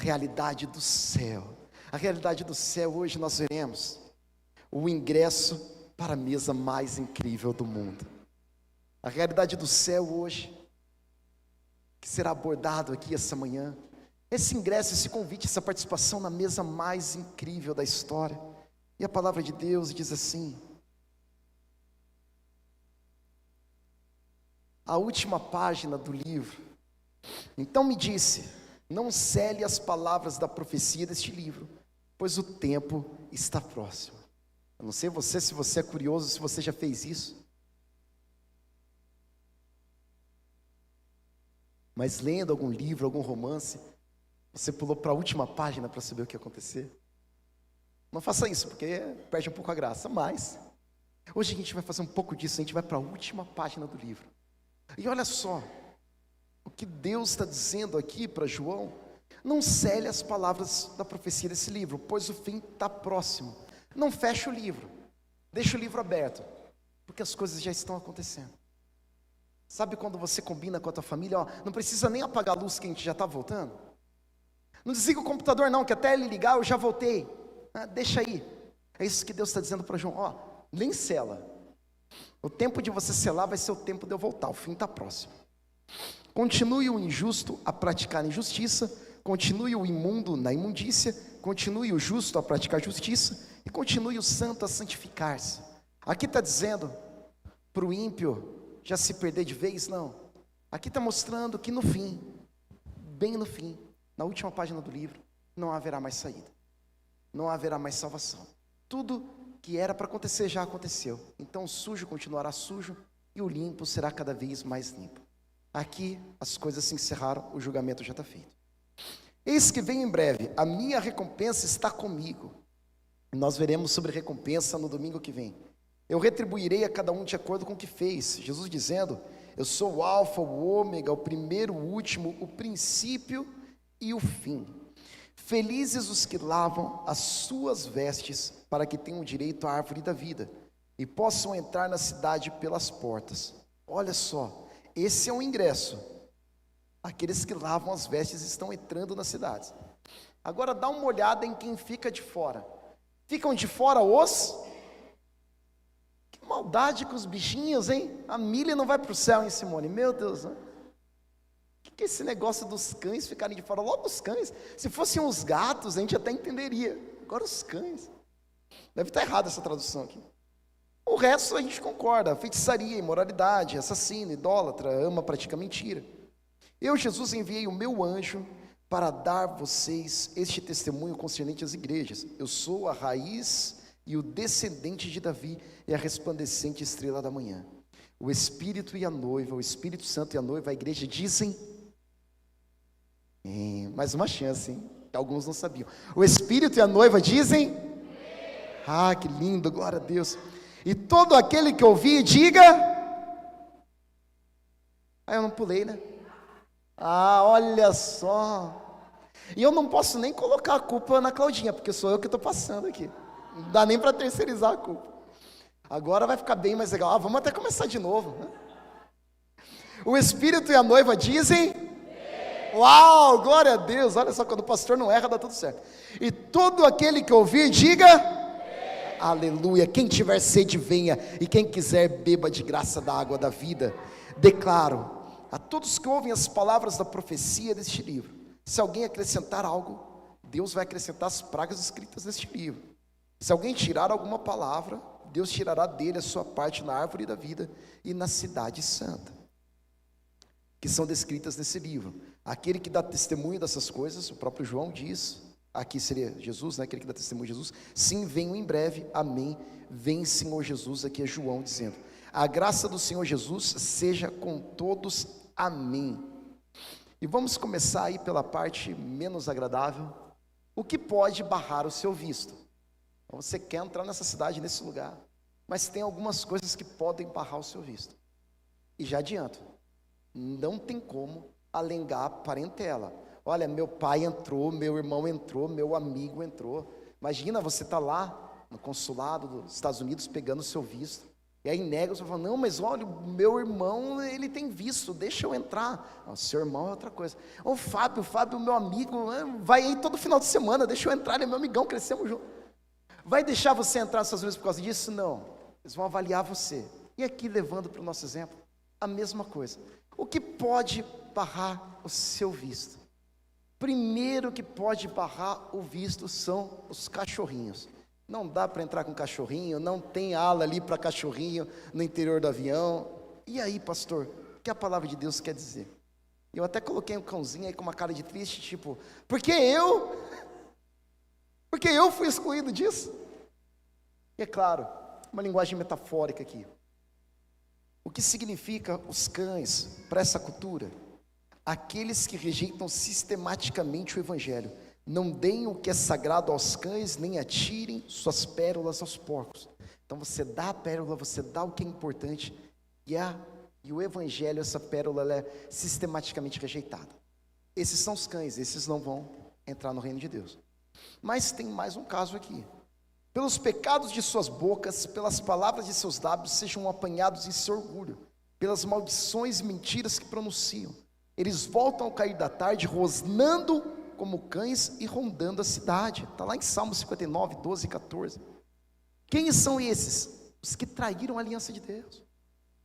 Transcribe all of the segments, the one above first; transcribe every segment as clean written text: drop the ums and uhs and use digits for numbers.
realidade do céu. A realidade do céu, hoje nós veremos o ingresso para a mesa mais incrível do mundo. A realidade do céu hoje, que será abordado aqui essa manhã, esse ingresso, esse convite, essa participação na mesa mais incrível da história. E a palavra de Deus diz assim, a última página do livro: então me disse, não cele as palavras da profecia deste livro, pois o tempo está próximo. Eu não sei você, se você é curioso, se você já fez isso, mas lendo algum livro, algum romance, você pulou para a última página para saber o que ia acontecer. Não faça isso, porque perde um pouco a graça. Mas hoje a gente vai fazer um pouco disso. A gente vai para a última página do livro. E olha só o que Deus está dizendo aqui para João: não cele as palavras da profecia desse livro, pois o fim está próximo. Não feche o livro, deixa o livro aberto, porque as coisas já estão acontecendo. Sabe quando você combina com a tua família, não precisa nem apagar a luz que a gente já está voltando? Não desliga o computador não, que até ele ligar eu já voltei. Deixa aí. É isso que Deus está dizendo para João, nem sela. O tempo de você selar vai ser o tempo de eu voltar, o fim está próximo. Continue o injusto a praticar injustiça, continue o imundo na imundícia, continue o justo a praticar justiça, e continue o santo a santificar-se. Aqui está dizendo para o ímpio já se perder de vez? Não. Aqui está mostrando que no fim, bem no fim, na última página do livro, não haverá mais saída, não haverá mais salvação. Tudo que era para acontecer já aconteceu. Então o sujo continuará sujo e o limpo será cada vez mais limpo. Aqui as coisas se encerraram, o julgamento já está feito. Eis que venho em breve, a minha recompensa está comigo. Nós veremos sobre recompensa no domingo que vem. Eu retribuirei a cada um de acordo com o que fez. Jesus dizendo, eu sou o alfa, o ômega, o primeiro, o último, o princípio e o fim. Felizes os que lavam as suas vestes, para que tenham direito à árvore da vida, e possam entrar na cidade pelas portas. Olha só, esse é o ingresso. Aqueles que lavam as vestes estão entrando nas cidades. Agora dá uma olhada em quem fica de fora. Ficam de fora os... Que maldade com os bichinhos, hein? A milha não vai para o céu, hein, Simone? Meu Deus, né? O que é esse negócio dos cães ficarem de fora? Logo os cães. Se fossem os gatos, a gente até entenderia. Agora os cães. Deve estar errada essa tradução aqui. O resto a gente concorda. Feitiçaria, imoralidade, assassino, idólatra, ama, pratica mentira. Eu, Jesus, enviei o meu anjo para dar vocês este testemunho concernente às igrejas. Eu sou a raiz e o descendente de Davi e a resplandecente estrela da manhã. O Espírito e a noiva, o Espírito Santo e a noiva, a igreja dizem... mais uma chance, hein? Que alguns não sabiam. O Espírito e a noiva dizem... que lindo, glória a Deus. E todo aquele que ouvir, diga... eu não pulei, né? Olha só. E eu não posso nem colocar a culpa na Claudinha, porque sou eu que estou passando aqui. Não dá nem para terceirizar a culpa. Agora vai ficar bem mais legal. Vamos até começar de novo, né? O Espírito e a noiva dizem... Uau, glória a Deus. Olha só, quando o pastor não erra, dá tudo certo. E todo aquele que ouvir, diga... Aleluia. Quem tiver sede, venha. E quem quiser, beba de graça da água da vida. Declaro a todos que ouvem as palavras da profecia deste livro, se alguém acrescentar algo, Deus vai acrescentar as pragas escritas neste livro. Se alguém tirar alguma palavra, Deus tirará dele a sua parte na árvore da vida e na cidade santa, que são descritas nesse livro. Aquele que dá testemunho dessas coisas, o próprio João diz, aqui seria Jesus, né? Aquele que dá testemunho de Jesus, sim, venho em breve, amém, vem Senhor Jesus, aqui é João dizendo, a graça do Senhor Jesus seja com todos, amém. E vamos começar aí pela parte menos agradável. O que pode barrar o seu visto? Você quer entrar nessa cidade, nesse lugar, mas tem algumas coisas que podem barrar o seu visto. E já adianto, não tem como alegar parentela. Olha, meu pai entrou, meu irmão entrou, meu amigo entrou. Imagina você estar lá no consulado dos Estados Unidos pegando o seu visto. E aí nega, você fala, não, mas olha, o meu irmão, ele tem visto, deixa eu entrar. O seu irmão é outra coisa. O Fábio, meu amigo, vai aí todo final de semana, deixa eu entrar, ele é meu amigão, crescemos juntos. Vai deixar você entrar nessas reuniões por causa disso? Não. Eles vão avaliar você. E aqui, levando para o nosso exemplo, a mesma coisa. O que pode barrar o seu visto? Primeiro que pode barrar o visto são os cachorrinhos. Não dá para entrar com cachorrinho, não tem ala ali para cachorrinho no interior do avião. E aí, pastor, o que a palavra de Deus quer dizer? Eu até coloquei um cãozinho aí com uma cara de triste, tipo, porque eu fui excluído disso. E é claro, uma linguagem metafórica aqui. O que significa os cães para essa cultura? Aqueles que rejeitam sistematicamente o evangelho. Não deem o que é sagrado aos cães, nem atirem suas pérolas aos porcos. Então você dá a pérola, você dá o que é importante, e o evangelho, essa pérola, ela é sistematicamente rejeitada. Esses são os cães, esses não vão entrar no reino de Deus. Mas tem mais um caso aqui. Pelos pecados de suas bocas, pelas palavras de seus lábios, sejam apanhados em seu orgulho, pelas maldições e mentiras que pronunciam. Eles voltam ao cair da tarde, rosnando como cães e rondando a cidade. Está lá em Salmo 59, 12 e 14. Quem são esses? Os que traíram a aliança de Deus.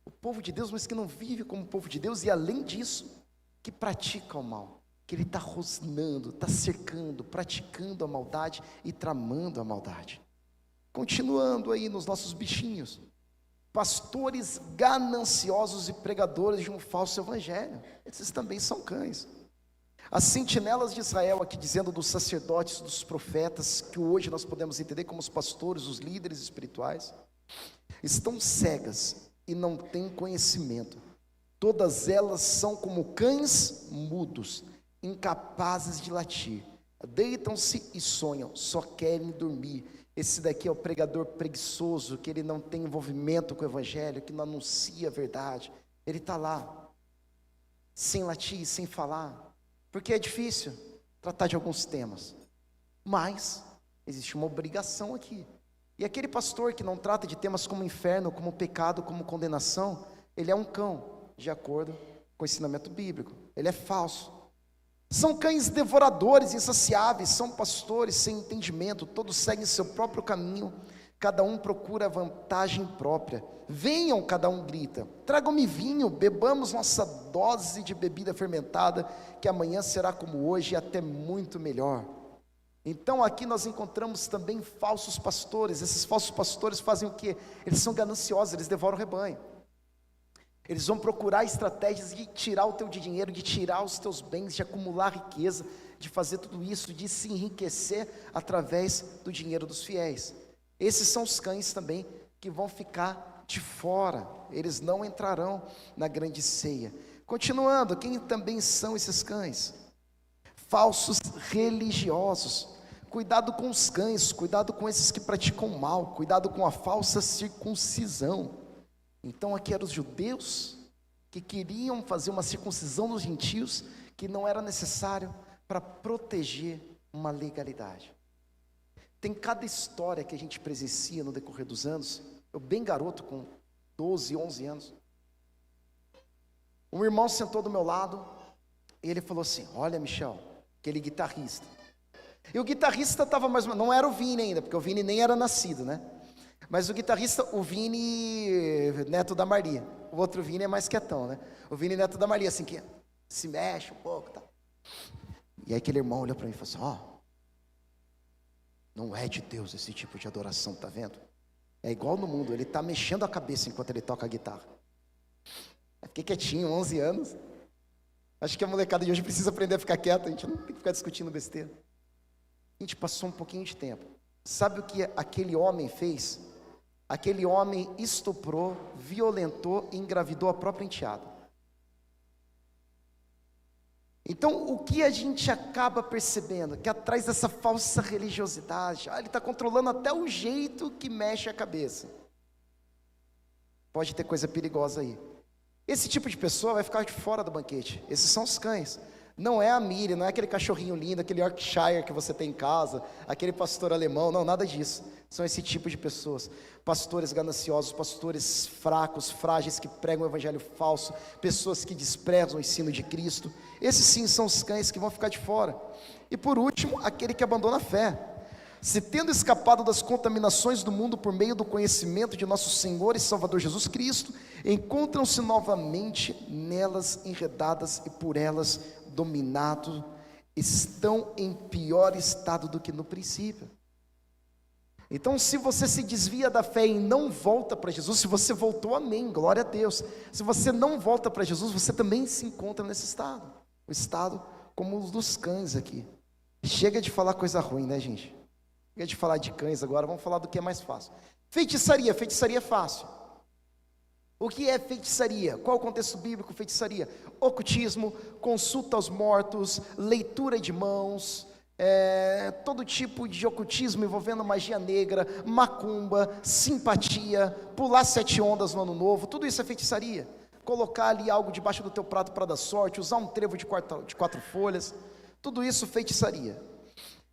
O povo de Deus, mas que não vive como povo de Deus, e além disso, que pratica o mal. Que ele está rosnando, está cercando, praticando a maldade e tramando a maldade. Continuando aí nos nossos bichinhos. Pastores gananciosos e pregadores de um falso evangelho. Esses também são cães. As sentinelas de Israel, aqui dizendo dos sacerdotes, dos profetas, que hoje nós podemos entender como os pastores, os líderes espirituais, estão cegas e não têm conhecimento. Todas elas são como cães mudos, incapazes de latir. Deitam-se e sonham, só querem dormir. Esse daqui é o pregador preguiçoso, que ele não tem envolvimento com o evangelho, que não anuncia a verdade. Ele está lá, sem latir, sem falar, porque é difícil tratar de alguns temas. Mas existe uma obrigação aqui. E aquele pastor que não trata de temas como inferno, como pecado, como condenação, ele é um cão, de acordo com o ensinamento bíblico. Ele é falso. São cães devoradores, insaciáveis, são pastores sem entendimento, todos seguem seu próprio caminho, cada um procura vantagem própria. Venham, cada um grita, tragam-me vinho, bebamos nossa dose de bebida fermentada, que amanhã será como hoje e até muito melhor. Então aqui nós encontramos também falsos pastores. Esses falsos pastores fazem o quê? Eles são gananciosos, eles devoram o rebanho. Eles vão procurar estratégias de tirar o teu dinheiro, de tirar os teus bens, de acumular riqueza, de fazer tudo isso, de se enriquecer através do dinheiro dos fiéis. Esses são os cães também que vão ficar de fora, eles não entrarão na grande ceia. Continuando, quem também são esses cães? Falsos religiosos. Cuidado com os cães, cuidado com esses que praticam mal, cuidado com a falsa circuncisão. Então aqui eram os judeus que queriam fazer uma circuncisão nos gentios, que não era necessário para proteger uma legalidade. Tem cada história que a gente presencia no decorrer dos anos. Eu bem garoto, com 12, 11 anos, um irmão sentou do meu lado e ele falou assim: olha, Michel, aquele guitarrista. E o guitarrista estava mais ou menos, não era o Vini ainda, porque o Vini nem era nascido, né? Mas o guitarrista, o Vini, neto da Maria. O outro Vini é mais quietão, né? O Vini, neto da Maria, assim, que se mexe um pouco, tá? E aí aquele irmão olhou para mim e falou assim: não é de Deus esse tipo de adoração, tá vendo? É igual no mundo, ele está mexendo a cabeça enquanto ele toca a guitarra. Eu fiquei quietinho, 11 anos. Acho que a molecada de hoje precisa aprender a ficar quieta, a gente não tem que ficar discutindo besteira. A gente passou um pouquinho de tempo. Sabe o que aquele homem fez? Aquele homem estuprou, violentou e engravidou a própria enteada. Então, o que a gente acaba percebendo? Que atrás dessa falsa religiosidade, ele está controlando até o jeito que mexe a cabeça. Pode ter coisa perigosa aí. Esse tipo de pessoa vai ficar de fora do banquete. Esses são os cães. Não é a Miriam, não é aquele cachorrinho lindo, aquele Yorkshire que você tem em casa, aquele pastor alemão, não, nada disso. São esse tipo de pessoas, pastores gananciosos, pastores fracos, frágeis, que pregam o evangelho falso, pessoas que desprezam o ensino de Cristo. Esses sim são os cães que vão ficar de fora. E por último, aquele que abandona a fé. Se tendo escapado das contaminações do mundo por meio do conhecimento de nosso Senhor e Salvador Jesus Cristo, encontram-se novamente nelas enredadas e por elas dominados, estão em pior estado do que no princípio. Então, se você se desvia da fé e não volta para Jesus, se você voltou, amém, glória a Deus. Se você não volta para Jesus, você também se encontra nesse estado, o estado como os dos cães aqui. Chega de falar coisa ruim, né, gente? Chega de falar de cães agora, vamos falar do que é mais fácil. Feitiçaria é fácil. O que é feitiçaria? Qual o contexto bíblico? Feitiçaria: ocultismo, consulta aos mortos, leitura de mãos, todo tipo de ocultismo envolvendo magia negra, macumba, simpatia, pular 7 ondas no ano novo, tudo isso é feitiçaria. Colocar ali algo debaixo do teu prato para dar sorte, usar um trevo de 4 folhas, tudo isso feitiçaria.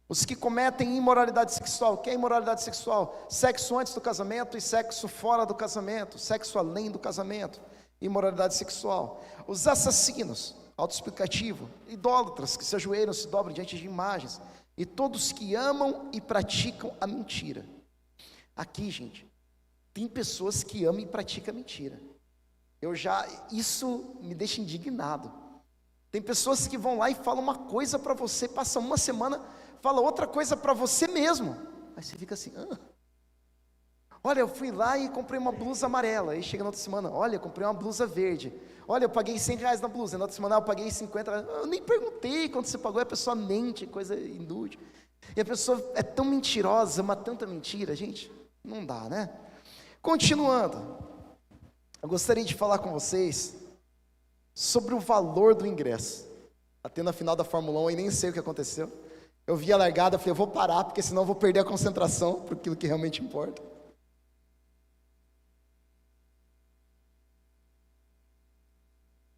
Os que cometem imoralidade sexual. O que é imoralidade sexual? Sexo antes do casamento e sexo fora do casamento, sexo além do casamento, imoralidade sexual. Os assassinos, autoexplicativo, idólatras que se ajoelham, se dobram diante de imagens, e todos que amam e praticam a mentira. Aqui, gente, tem pessoas que amam e praticam a mentira. Isso me deixa indignado. Tem pessoas que vão lá e falam uma coisa para você, passa uma semana, fala outra coisa para você mesmo. Aí você fica assim, olha, eu fui lá e comprei uma blusa amarela. Aí chega na outra semana, olha, eu comprei uma blusa verde. Olha, eu paguei R$100 na blusa. Na outra semana eu paguei 50. Eu nem perguntei quanto você pagou. E a pessoa mente, coisa inútil. E a pessoa é tão mentirosa, ama tanta mentira, gente, não dá, né? Continuando, eu gostaria de falar com vocês sobre o valor do ingresso. Até na final da Fórmula 1, eu nem sei o que aconteceu. Eu vi a largada, falei, eu vou parar, porque senão eu vou perder a concentração por aquilo que realmente importa.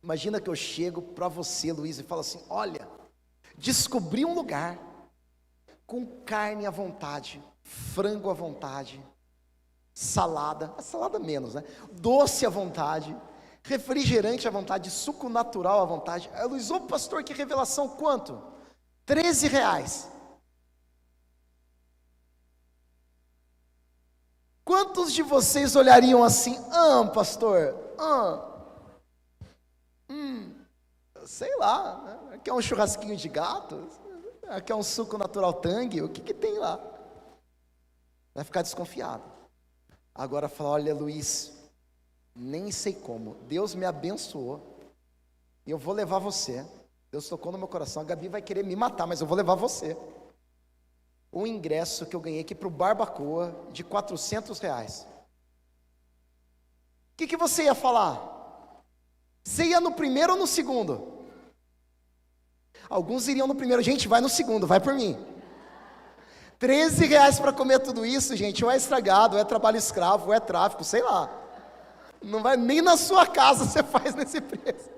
Imagina que eu chego para você, Luiz, e falo assim, olha, descobri um lugar com carne à vontade, frango à vontade, salada menos, né? Doce à vontade, refrigerante à vontade, suco natural à vontade. Aí, Luiz, ô pastor, que revelação, quanto? R$13. Quantos de vocês olhariam assim, pastor, sei lá, né? Quer um churrasquinho de gato? Quer um suco natural Tang? O que tem lá? Vai ficar desconfiado. Agora fala, olha Luiz, nem sei como, Deus me abençoou, e eu vou levar você, Deus tocou no meu coração, a Gabi vai querer me matar, mas eu vou levar você. O ingresso que eu ganhei aqui para o Barbacoa, de R$400. O que você ia falar? Você ia no primeiro ou no segundo? Alguns iriam no primeiro, gente, vai no segundo, vai por mim. R$13 para comer tudo isso, gente, ou é estragado, ou é trabalho escravo, ou é tráfico, sei lá. Não vai, nem na sua casa você faz nesse preço.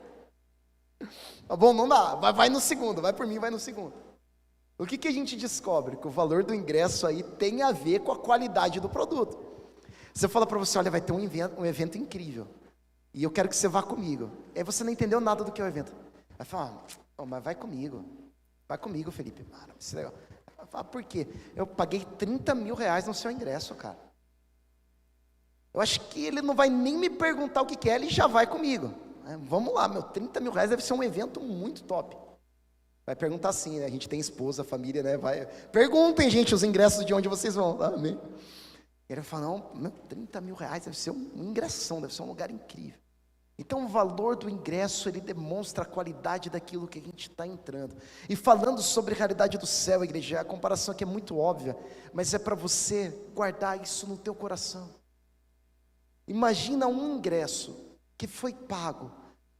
Tá bom, não dá, vai no segundo, vai por mim, vai no segundo. O que a gente descobre? Que o valor do ingresso aí tem a ver com a qualidade do produto. Você fala para você, olha, vai ter um evento incrível, e eu quero que você vá comigo. Aí você não entendeu nada do que é o evento. Vai falar, mas vai comigo, Felipe. Mano, isso é legal. Vai falar, por quê? Eu paguei R$30 mil no seu ingresso, cara. Eu acho que ele não vai nem me perguntar o que é, ele já vai comigo. Vamos lá, R$30 mil deve ser um evento muito top. Vai perguntar assim, né? A gente tem esposa, família, né? Perguntem, gente, os ingressos de onde vocês vão. Amém. Ele vai falar, não, R$30 mil deve ser um ingressão, deve ser um lugar incrível. Então o valor do ingresso, ele demonstra a qualidade daquilo que a gente está entrando. E falando sobre a realidade do céu, igreja, a comparação aqui é muito óbvia, mas é para você guardar isso no teu coração. Imagina um ingresso que foi pago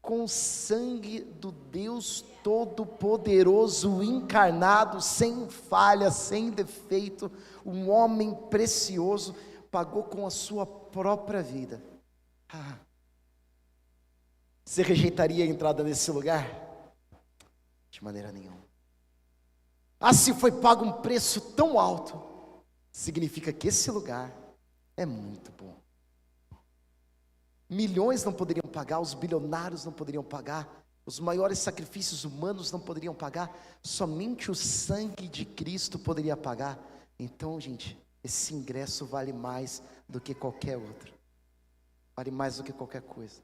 com o sangue do Deus Todo-Poderoso, encarnado, sem falha, sem defeito, um homem precioso, pagou com a sua própria vida. Você rejeitaria a entrada nesse lugar? De maneira nenhuma. Ah, se foi pago um preço tão alto, significa que esse lugar é muito bom. Milhões não poderiam pagar, os bilionários não poderiam pagar, os maiores sacrifícios humanos não poderiam pagar, somente o sangue de Cristo poderia pagar. Então, gente, esse ingresso vale mais do que qualquer outro, vale mais do que qualquer coisa.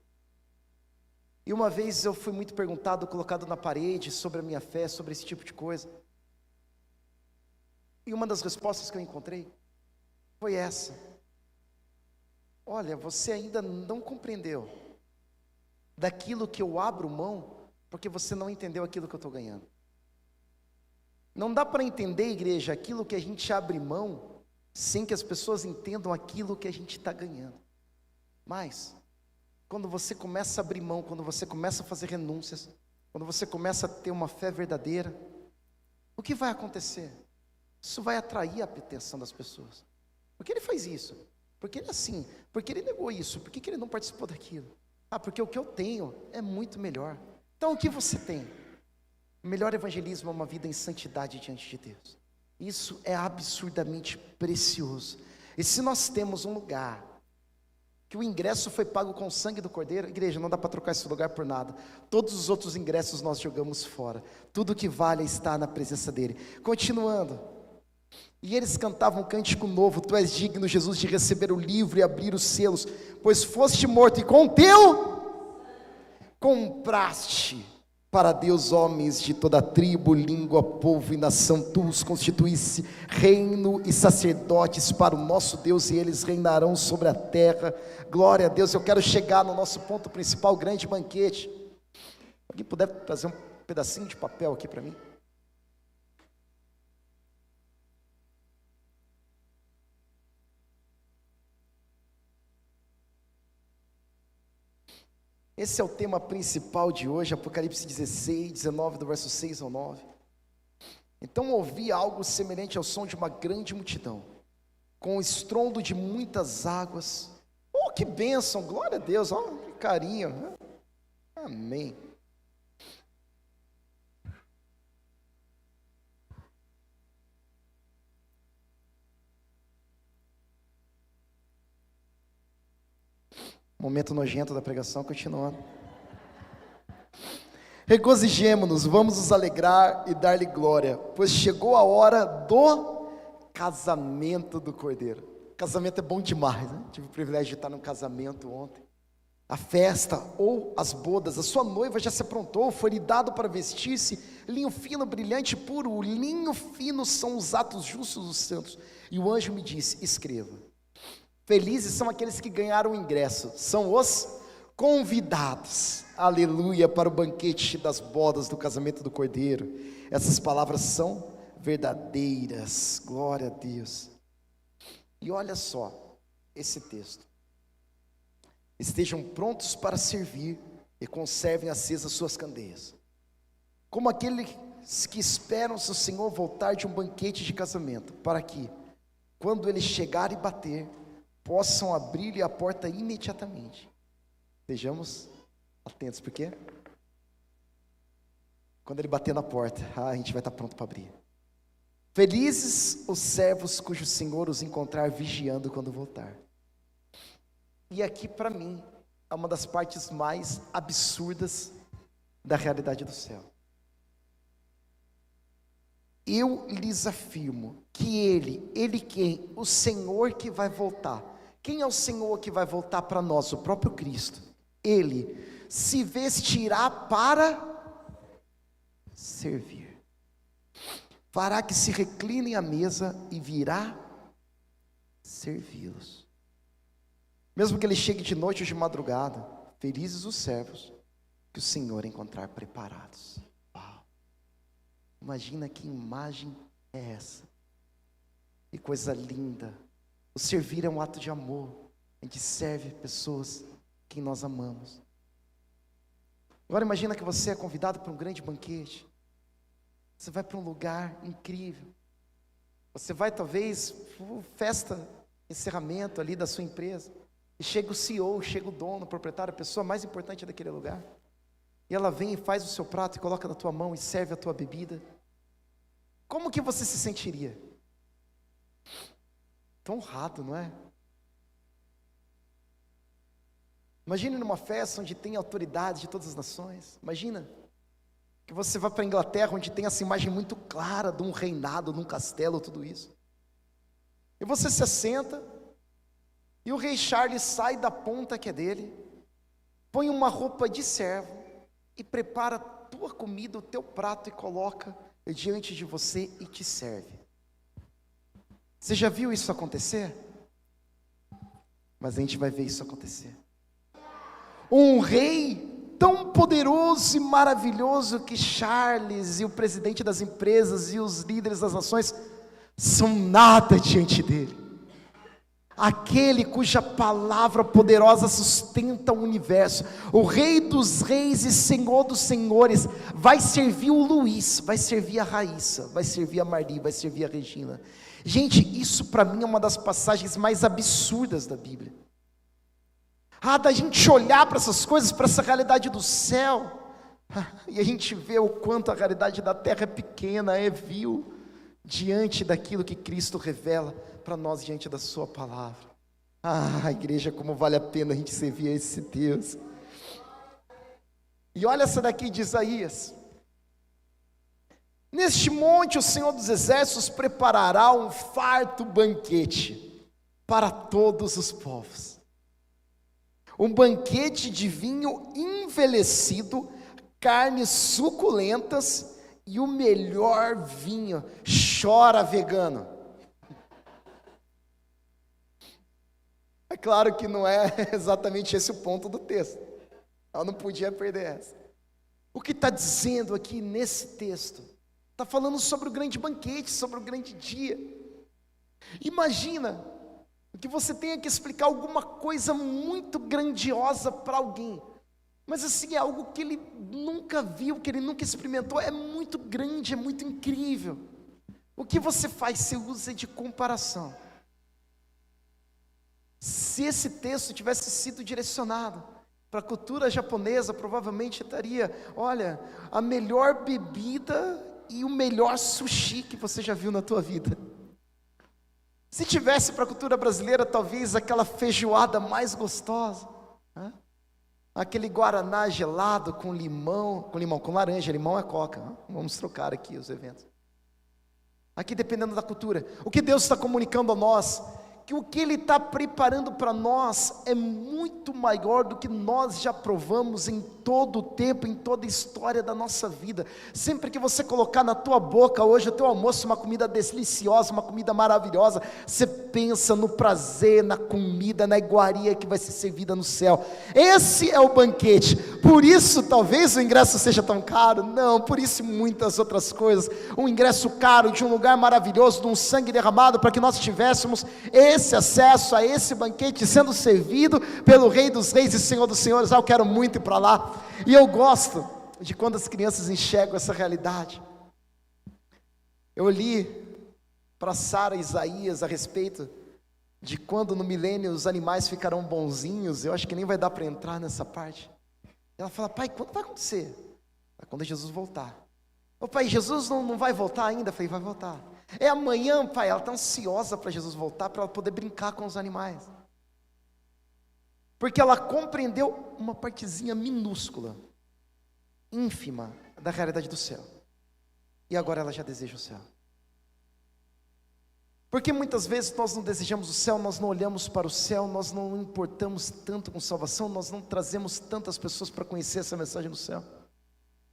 E uma vez eu fui muito perguntado, colocado na parede sobre a minha fé, sobre esse tipo de coisa. E uma das respostas que eu encontrei foi essa: olha, você ainda não compreendeu daquilo que eu abro mão, porque você não entendeu aquilo que eu estou ganhando. Não dá para entender, igreja, aquilo que a gente abre mão, sem que as pessoas entendam aquilo que a gente está ganhando. Mas, quando você começa a abrir mão, quando você começa a fazer renúncias, quando você começa a ter uma fé verdadeira, o que vai acontecer? Isso vai atrair a atenção das pessoas. Por que ele faz isso? Porque ele é assim, porque ele negou isso, por que ele não participou daquilo? Ah, porque o que eu tenho é muito melhor. Então o que você tem? O melhor evangelismo é uma vida em santidade diante de Deus. Isso é absurdamente precioso. E se nós temos um lugar que o ingresso foi pago com o sangue do Cordeiro, igreja, não dá para trocar esse lugar por nada. Todos os outros ingressos nós jogamos fora. Tudo que vale é estar na presença dele. Continuando. E eles cantavam um cântico novo: tu és digno, Jesus, de receber o livro e abrir os selos, pois foste morto e com teu compraste para Deus homens de toda tribo, língua, povo e nação. Tu os constituísse reino e sacerdotes para o nosso Deus, e eles reinarão sobre a terra. Glória a Deus. Eu quero chegar no nosso ponto principal, o grande banquete. Alguém puder trazer um pedacinho de papel aqui para mim? Esse é o tema principal de hoje, Apocalipse 16, 19, do verso 6 ao 9. Então ouvi algo semelhante ao som de uma grande multidão, com o estrondo de muitas águas. Oh, que bênção, glória a Deus, oh, que carinho, né? Amém. Momento nojento da pregação, continuando. Regozijemo-nos, vamos nos alegrar e dar-lhe glória, pois chegou a hora do casamento do Cordeiro. Casamento é bom demais, né? Tive o privilégio de estar num casamento ontem. A festa ou as bodas, a sua noiva já se aprontou, foi-lhe dado para vestir-se linho fino, brilhante, puro. O linho fino são os atos justos dos santos. E o anjo me disse: escreva. Felizes são aqueles que ganharam o ingresso, são os convidados, aleluia, para o banquete das bodas do casamento do Cordeiro. Essas palavras são verdadeiras, glória a Deus. E olha só esse texto: estejam prontos para servir e conservem acesas suas candeias, como aqueles que esperam se o Senhor voltar de um banquete de casamento, para que, quando ele chegar e bater, possam abrir-lhe a porta imediatamente. Estejamos atentos, porque quando ele bater na porta, a gente vai estar pronto para abrir. Felizes os servos cujo Senhor os encontrar vigiando quando voltar. E aqui, para mim, é uma das partes mais absurdas da realidade do céu. Eu lhes afirmo que Ele quem? O Senhor que vai voltar. Quem é o Senhor que vai voltar para nós? O próprio Cristo. Ele se vestirá para servir. Fará que se reclinem à mesa e virá servi-los. Mesmo que ele chegue de noite ou de madrugada, felizes os servos que o Senhor encontrar preparados. Uau! Imagina que imagem é essa. Que coisa linda. O servir é um ato de amor. A gente serve pessoas que nós amamos. Agora imagina que você é convidado para um grande banquete. Você vai para um lugar incrível. Você vai talvez, festa, encerramento ali da sua empresa. E chega o CEO, chega o dono, o proprietário, a pessoa mais importante daquele lugar. e ela vem e faz o seu prato e coloca na tua mão e serve a tua bebida, como que você se sentiria? Tão honrado, não é? Imagine numa festa onde tem autoridades de todas as nações. Imagina que você vai para a Inglaterra, onde tem essa imagem muito clara de um reinado, de um castelo, tudo isso. E você se assenta, e o rei Charles sai da ponta que é dele, põe uma roupa de servo, e prepara a tua comida, o teu prato, e coloca diante de você e te serve. Você já viu isso acontecer? Mas a gente vai ver isso acontecer. Um rei tão poderoso e maravilhoso que Charles e o presidente das empresas e os líderes das nações são nada diante dele. Aquele cuja palavra poderosa sustenta o universo, o rei dos reis e senhor dos senhores, vai servir o Luiz, vai servir a Raíssa, vai servir a Marli, vai servir a Regina. Gente, isso para mim é uma das passagens mais absurdas da Bíblia. Da gente olhar para essas coisas, para essa realidade do céu, e a gente vê o quanto a realidade da terra é pequena, é vil, diante daquilo que Cristo revela para nós, diante da sua palavra. Igreja, como vale a pena a gente servir a esse Deus. E olha essa daqui de Isaías: neste monte o Senhor dos Exércitos preparará um farto banquete para todos os povos. Um banquete de vinho envelhecido, carnes suculentas e o melhor vinho. Chora, vegano. É claro que não é exatamente esse o ponto do texto. Eu não podia perder essa. O que está dizendo aqui nesse texto? Está falando sobre o grande banquete, sobre o grande dia. Imagina que você tenha que explicar alguma coisa muito grandiosa para alguém, mas assim, é algo que ele nunca viu, que ele nunca experimentou, é muito grande, é muito incrível. O que você faz? Você usa de comparação. Se esse texto tivesse sido direcionado para a cultura japonesa, provavelmente estaria, olha, a melhor bebida e o melhor sushi que você já viu na tua vida. Se tivesse para a cultura brasileira, talvez aquela feijoada mais gostosa, né? Aquele guaraná gelado com laranja, limão é coca, né? Vamos trocar aqui os eventos. Aqui dependendo da cultura, o que Deus está comunicando a nós, que o que Ele está preparando para nós é muito maior do que nós já provamos em todo o tempo, em toda a história da nossa vida. Sempre que você colocar na tua boca hoje o teu almoço, uma comida deliciosa, uma comida maravilhosa, você pensa no prazer, na comida, na iguaria que vai ser servida no céu. Esse é o banquete. Por isso talvez o ingresso seja tão caro? Não, por isso muitas outras coisas. Um ingresso caro de um lugar maravilhoso, de um sangue derramado para que nós tivéssemos esse acesso a esse banquete sendo servido pelo Rei dos Reis e Senhor dos Senhores. Eu quero muito ir para lá. E eu gosto de quando as crianças enxergam essa realidade. Eu li para Sara e Isaías a respeito de quando no milênio os animais ficarão bonzinhos. Eu acho que nem vai dar para entrar nessa parte. Ela fala: pai, quando vai acontecer? É quando Jesus voltar. Ô pai, Jesus não vai voltar ainda? Eu falei: vai voltar. É amanhã, pai. Ela está ansiosa para Jesus voltar, para ela poder brincar com os animais. Porque ela compreendeu uma partezinha minúscula, ínfima, da realidade do céu. E agora ela já deseja o céu. Porque muitas vezes nós não desejamos o céu, nós não olhamos para o céu, nós não importamos tanto com salvação, nós não trazemos tantas pessoas para conhecer essa mensagem do céu.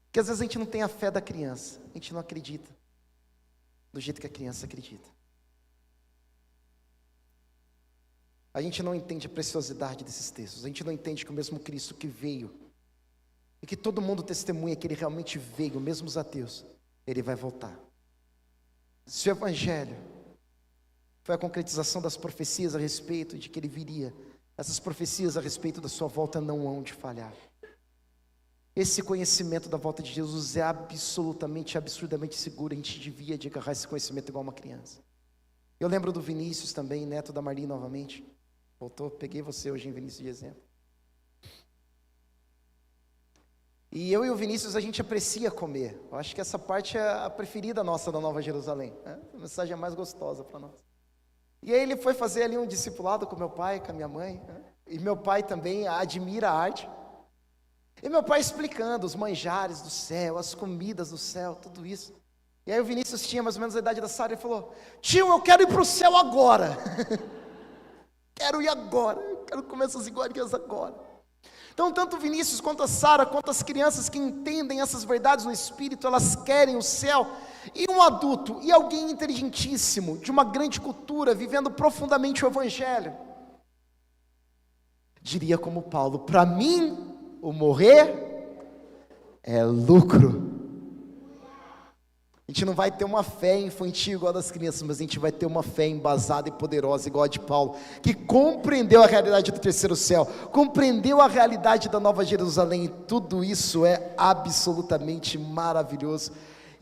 Porque às vezes a gente não tem a fé da criança, a gente não acredita do jeito que a criança acredita. A gente não entende a preciosidade desses textos, a gente não entende que o mesmo Cristo que veio, e que todo mundo testemunha que Ele realmente veio, mesmo os ateus, Ele vai voltar. Se o Evangelho foi a concretização das profecias a respeito de que Ele viria, essas profecias a respeito da sua volta não hão de falhar. Esse conhecimento da volta de Jesus é absolutamente, absurdamente seguro. A gente devia de agarrar esse conhecimento igual uma criança. Eu lembro do Vinícius também, neto da Marli novamente. Voltou, peguei você hoje em Vinícius de exemplo. E eu e o Vinícius, a gente aprecia comer. Eu acho que essa parte é a preferida nossa da Nova Jerusalém, né? A mensagem é mais gostosa para nós. E aí ele foi fazer ali um discipulado com meu pai, com a minha mãe, né? E meu pai também admira a arte. E meu pai explicando os manjares do céu, as comidas do céu, tudo isso. E aí o Vinícius tinha mais ou menos a idade da Sara, ele falou: tio, eu quero ir para o céu agora. Quero ir agora, quero comer essas iguarias agora. Então tanto o Vinícius quanto a Sara, quanto as crianças que entendem essas verdades no Espírito, elas querem o céu. E um adulto, e alguém inteligentíssimo, de uma grande cultura, vivendo profundamente o Evangelho, diria como Paulo: para mim, o morrer é lucro. A gente não vai ter uma fé infantil igual a das crianças, mas a gente vai ter uma fé embasada e poderosa igual a de Paulo, que compreendeu a realidade do terceiro céu, compreendeu a realidade da Nova Jerusalém, e tudo isso é absolutamente maravilhoso.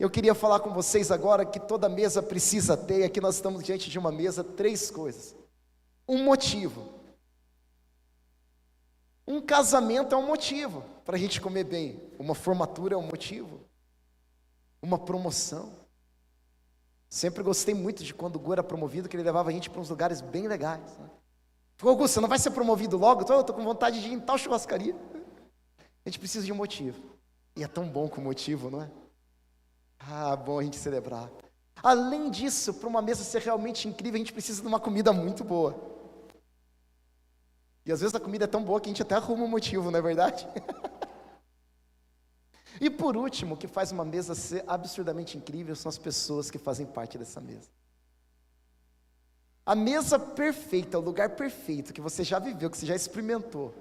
Eu queria falar com vocês agora que toda mesa precisa ter, aqui nós estamos diante de uma mesa, 3 coisas. Um motivo. Um casamento é um motivo para a gente comer bem, uma formatura é um motivo, uma promoção. Sempre gostei muito de quando o Gu era promovido, que ele levava a gente para uns lugares bem legais, né? Falou: Gu, você não vai ser promovido logo? Eu estou com vontade de ir em tal churrascaria. A gente precisa de um motivo, e é tão bom com motivo, não é? Ah, bom a gente celebrar. Além disso, para uma mesa ser realmente incrível, a gente precisa de uma comida muito boa. E às vezes a comida é tão boa que a gente até arruma um motivo, não é verdade? E por último, o que faz uma mesa ser absurdamente incrível são as pessoas que fazem parte dessa mesa. A mesa perfeita, o lugar perfeito que você já viveu, que você já experimentou,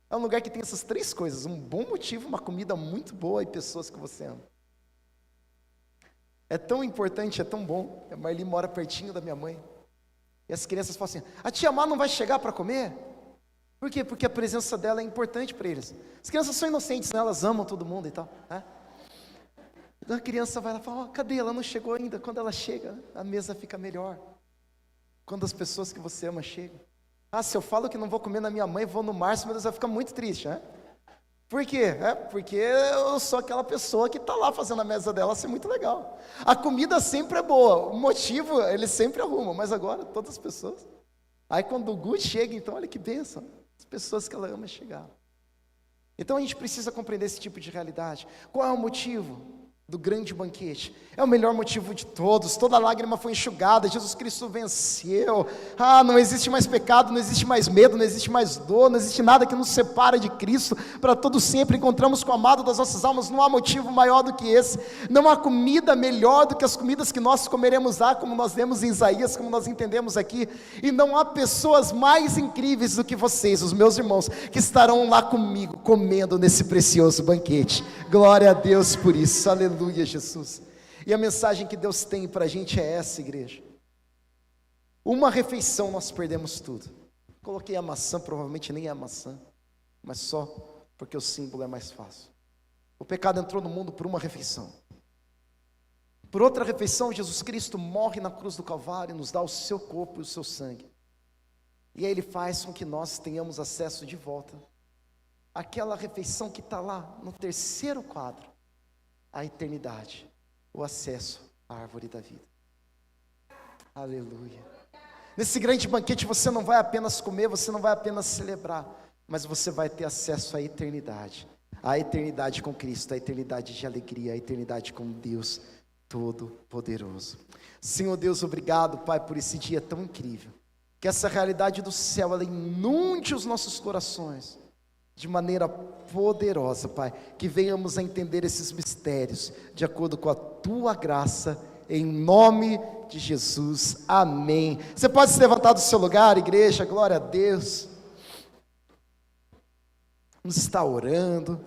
é um lugar que tem essas 3 coisas: um bom motivo, uma comida muito boa e pessoas que você ama. É tão importante, é tão bom. A Marli mora pertinho da minha mãe, e as crianças falam assim: a tia Má não vai chegar para comer? Por quê? Porque a presença dela é importante para eles. As crianças são inocentes, né? Elas amam todo mundo e tal, né? Então a criança vai lá e fala: oh, cadê? Ela não chegou ainda. Quando ela chega, a mesa fica melhor. Quando as pessoas que você ama chegam. Ah, se eu falo que não vou comer na minha mãe, vou no Márcio, mas ela vai ficar muito triste, né? Por quê? Porque eu sou aquela pessoa que está lá fazendo a mesa dela ser muito legal. A comida sempre é boa, o motivo ele sempre arruma, mas agora todas as pessoas. Aí quando o Gu chega, então olha que bênção, as pessoas que ela ama chegaram. Então a gente precisa compreender esse tipo de realidade. Qual é o motivo do grande banquete? É o melhor motivo de todos. Toda lágrima foi enxugada, Jesus Cristo venceu. Não existe mais pecado, não existe mais medo, não existe mais dor, não existe nada que nos separa de Cristo. Para todo sempre encontramos com o amado das nossas almas. Não há motivo maior do que esse. Não há comida melhor do que as comidas que nós comeremos lá, como nós lemos em Isaías, como nós entendemos aqui. E não há pessoas mais incríveis do que vocês, os meus irmãos, que estarão lá comigo, comendo nesse precioso banquete. Glória a Deus por isso, aleluia, Jesus. E a mensagem que Deus tem para a gente é essa, igreja: uma refeição nós perdemos tudo. Coloquei a maçã, provavelmente nem é a maçã, mas só porque o símbolo é mais fácil. O pecado entrou no mundo por uma refeição. Por outra refeição, Jesus Cristo morre na cruz do Calvário e nos dá o seu corpo e o seu sangue. E aí Ele faz com que nós tenhamos acesso de volta àquela refeição que está lá no terceiro quadro, a eternidade, o acesso à árvore da vida. Aleluia. Nesse grande banquete você não vai apenas comer, você não vai apenas celebrar, mas você vai ter acesso à eternidade. A eternidade com Cristo, a eternidade de alegria, a eternidade com Deus Todo-Poderoso. Senhor Deus, obrigado, Pai, por esse dia tão incrível. Que essa realidade do céu, ela inunde os nossos corações de maneira poderosa, Pai. Que venhamos a entender esses mistérios de acordo com a Tua graça, em nome de Jesus, amém. Você pode se levantar do seu lugar, igreja, glória a Deus. Vamos estar orando.